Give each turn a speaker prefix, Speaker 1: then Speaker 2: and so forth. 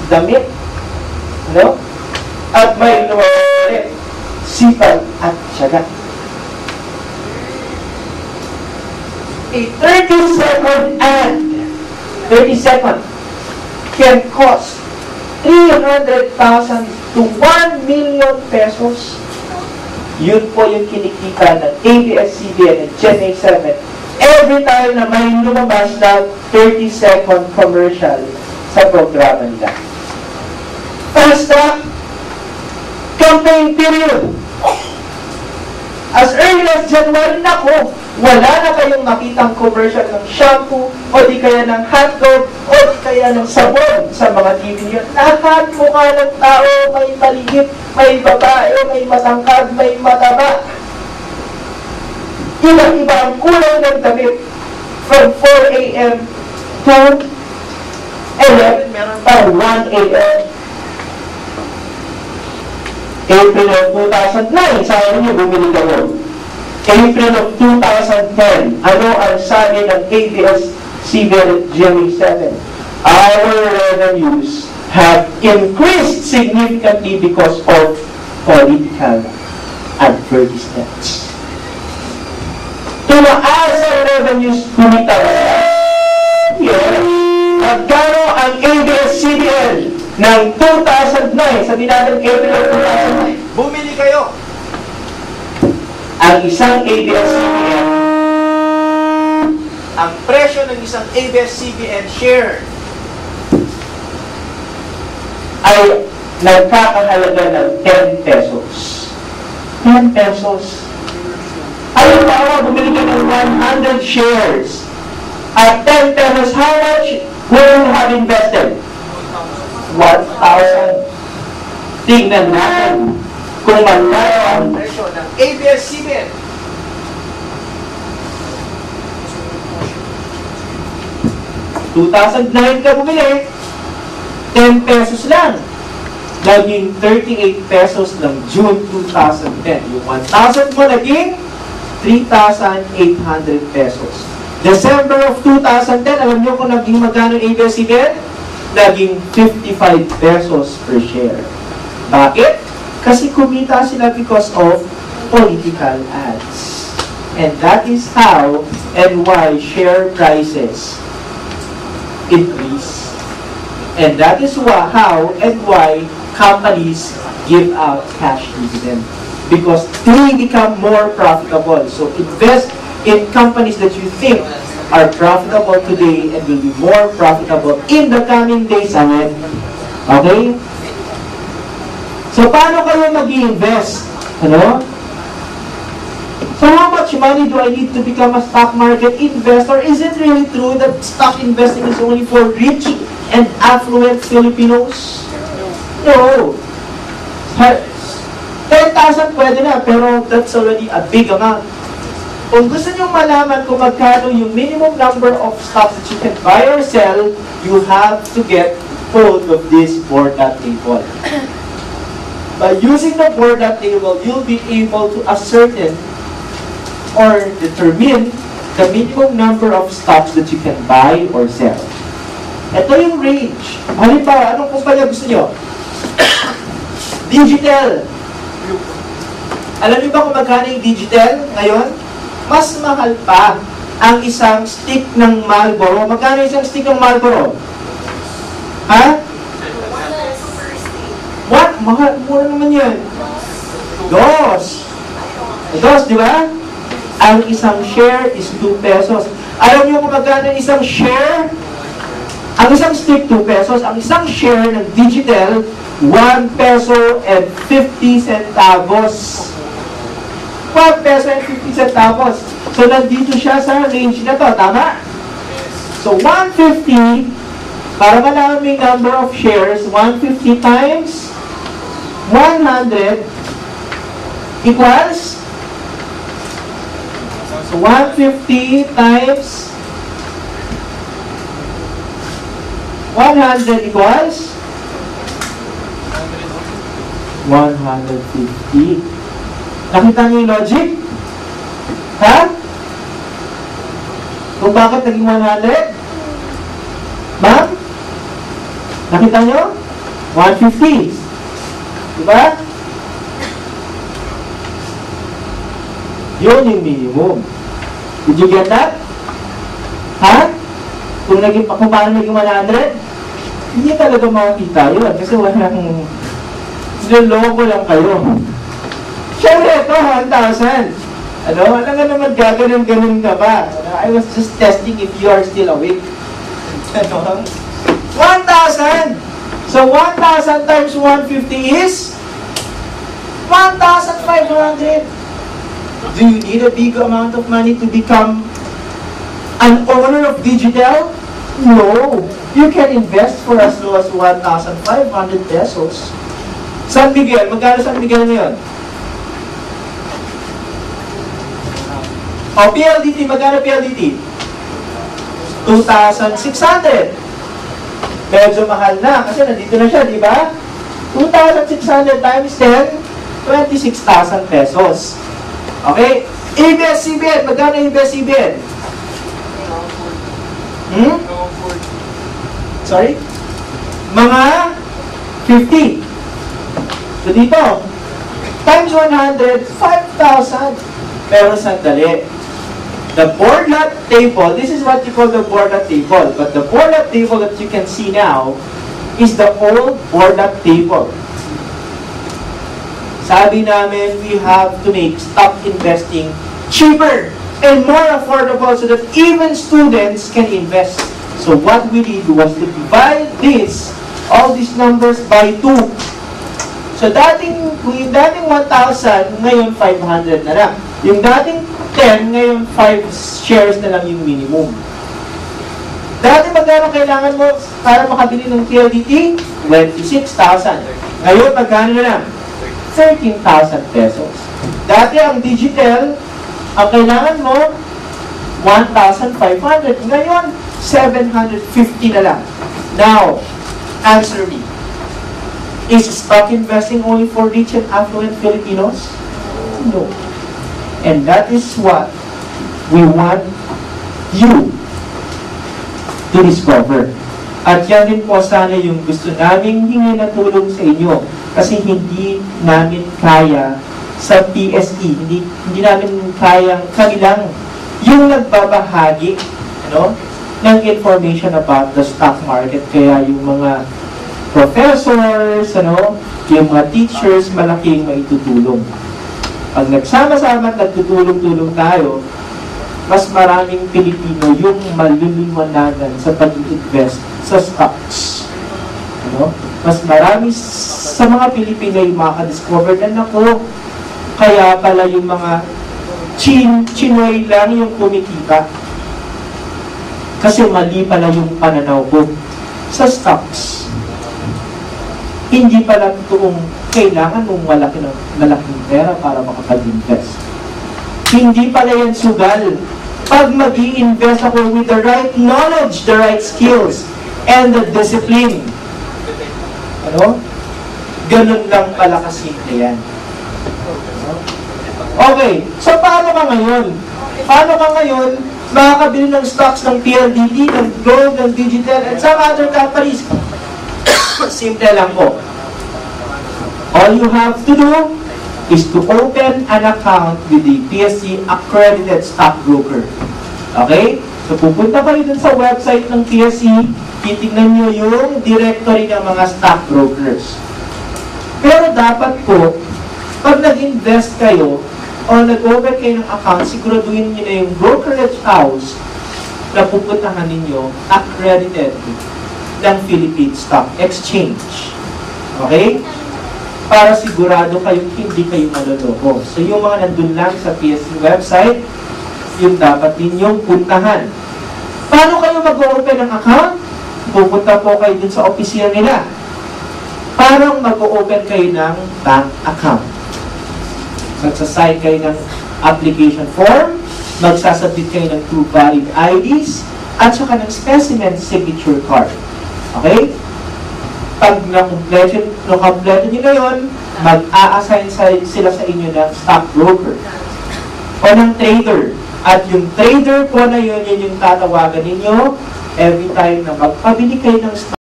Speaker 1: damit. Ano? At may lumabas sipag at tiyaga. A 30-second ad, 30-second, can cost 300,000 to 1 million pesos. Yun po yung kinikita ng ABS-CBN at GMA 7 every time na may lumabas na 30-second commercial sa programa nila. Fast track campaign period. As early as January, nako, wala na kayong makitang commercial ng shampoo o di kaya ng hotdog o di kaya ng sabon sa mga TV niyo. Lahat mukha ng tao, may maliit, may babae, may matangkad, may mataba. Iba-iba ang kulay ng damit from 4 a.m. to 11 or 1 a.m. April of 2009, sabi niyo, bumili kayo. April of 2010, ano ang sabi ng ABS-CBN GMA 7? Our revenues have increased significantly because of political advertisements. Tumaas ang revenues, kumitaas. Yes. Magkano ang ABS-CBN ng 2009? Sabi natin April of 2009.
Speaker 2: Bumili kayo.
Speaker 1: Ang isang ABS-CBN,
Speaker 2: Ang presyo ng isang ABS-CBN share
Speaker 1: ay nagkakahalaga ng 10 pesos. 10 pesos. Ayun ba, bumili ka ng 100 shares. At 10 pesos, how much will you have invested? 1,000. Tingnan natin kung magkano ang
Speaker 2: presyo ng ABS-CBN.
Speaker 1: $2,009 ka bumili, 10 pesos lang. Naging 38 pesos ng June 2010. Yung 1,000 mo naging 3,800 pesos. December of 2010, alam niyo kung naging magkano ABS-CBN? Naging 55 pesos per share. Bakit? Kasi kumita sila because of political ads. And that is how and why share prices increase. And that is how and why companies give out cash dividend. Because they become more profitable. So invest in companies that you think are profitable today and will be more profitable in the coming days ahead. Okay? So paano kayo mag-i-invest? Ano? So how much money do I need to become a stock market investor? Is it really true that stock investing is only for rich and affluent Filipinos? No. 10,000 pwede na, pero that's already a big amount. Kung gusto nyo malaman kung magkano yung minimum number of stocks that you can buy or sell, you have to get hold of this board table. By using the board table, you'll be able to ascertain or determine the minimum number of stocks that you can buy or sell. Ito yung range. Halimbawa, anong kumpanya gusto nyo? Digital. Alam niyo ba kung magkano yung Digital ngayon? Mas mahal pa ang isang stick ng Marlboro. Magkano isang stick ng Marlboro? Ha? What? Mahal. Mura naman yan. Dos, di ba? Ang isang share is 2 pesos. Alam niyo kung magkano yung isang share? Ang isang stick, 2 pesos. Ang isang share ng Digital, 1 peso and 50 centavos. 1 peso and 50 centavos. So, nandito siya sa range na to. Tama? So, 150, para malaman mo yung number of shares, 150 times 100 equals, so 150 times 100 equals 150. Nakita niyo yung logic? Ha? Kung bakit naging 100? Ma'am? Nakita niyo? 150. Diba? Yun yung minimum. Did you get that? Ha? Kung paano naging 100, hindi talaga makakita yun. Kasi walang niloloko lang kayo. Siyempre ito, 1,000. Ano? Alam nga naman gaganon-ganon ka ba? I was just testing if you are still awake. Ano? 1,000! So 1,000 times 150 is 1,500. Do you need a big amount of money to become an owner of Digital? No. You can invest for as low as 1,500 pesos. San Miguel, magkano San Miguel ngayon? O, PLDT, magkano PLDT? 2,600. Medyo mahal na, kasi nandito na siya, di ba? 2,600 times 10, 26,000 pesos. Okay? ABS-CBN, magkano ABS-CBN? Sorry? Mga 50. So dito, times 100, 5,000. Pero sandali. The board lot table, this is what you call the board lot table. But the board lot table that you can see now is the old board lot table. Sabi namin, we have to make stock investing cheaper and more affordable so that even students can invest. So what we did was to divide all these numbers by 2. So yung dating 1,000, ngayon 500 na lang. Yung dating 10, ngayon 5 shares na lang yung minimum. Dati magkano kailangan mo para makabili ng PLDT? 26,000. Ngayon magkano na lang? 13,000 pesos. Dati ang digital, ang kailangan mo 1,500. Ngayon, 750 na lang. Now, answer me. Is stock investing only for rich and affluent Filipinos? No. And that is what we want you to discover. At yan din po sana yung gusto naming hingi na tulong sa inyo. Kasi hindi namin kaya sa PSE, hindi namin kayang kami lang yung nagbabahagi ng information about the stock market. Kaya yung mga professors, yung mga teachers, malaking maitutulong. Pag nagsama-sama at nagtutulong-tulong tayo, mas maraming Pilipino yung maluluwanagan sa pag-invest sa stocks. Mas marami sa mga Pilipino yung makadiscover na naku, kaya pala yung mga chinoy lang yung kumikita. Kasi mali pala yung pananaw ko sa stocks. Hindi pala totoong kailangan mong malaking pera para makapag-invest. Hindi pala yan sugal. Pag mag-i-invest ako with the right knowledge, the right skills, and the discipline. Ganun lang pala kasimple yan. Okay, so paano ka ngayon? Paano ka ngayon makakabili ng stocks ng PLDT, ng Globe, ng Digital, and some other companies? Simple lang po. All you have to do is to open an account with the PSE accredited stockbroker. Okay? So pupunta kayo dun sa website ng PSE, titignan nyo yung directory ng mga stockbrokers. Pero dapat po, pag nag-invest kayo o nag-open kayo ng account, siguraduhin nyo na yung brokerage house na pupuntahan ninyo accredited ng Philippine Stock Exchange. Okay? Para sigurado kayong hindi kayo maloloko. So yung mga nandun lang sa PSE website, yung dapat ninyong puntahan. Paano kayo mag-open ng account? Pupunta po kayo dun sa opisina nila. Parang mag-open kayo ng bank account. Magsasign kayo ng application form, magsasubmit kayo ng 2 valid IDs, at saka ng specimen signature card. Okay? Pag na-complete nyo na yun, mag-a-assign sila sa inyo ng stockbroker o ng trader. At yung trader po na yun, yun yung tatawagan ninyo every time na magpabili kayo ng stock.